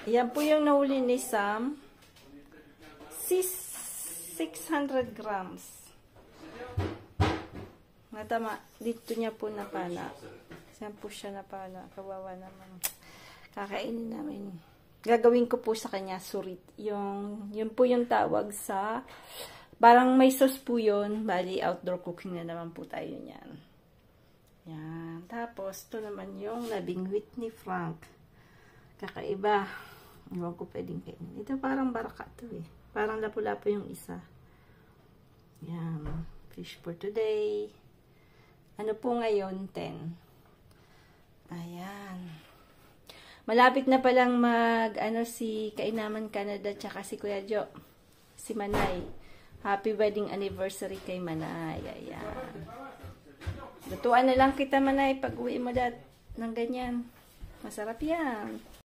Yan po yung nahuli ni Sam. 600 grams. Natama. Dito niya po napala. Saan po siya napala? Kawawa naman. Kakainin namin. Gagawin ko po sa kanya surit. Yun po yung tawag sa parang may sauce po yun. Bali, outdoor cooking na naman po tayo niyan. Yan. Tapos, ito naman yung nabingwit ni Frank. Kakaiba. Iwan ko pwedeng kainin. Ito parang baraka to eh. Parang lapu-lapu yung isa. Yan. Fish for today. Ano po ngayon? 10. Ayan. Malapit na palang si Kainaman Canada tsaka si Kuya Jo. Si Manay. Happy wedding anniversary kay Manay. Ayan. Lutuan na lang kita, Manay, pag uwi mo ng ganyan. Masarap yan.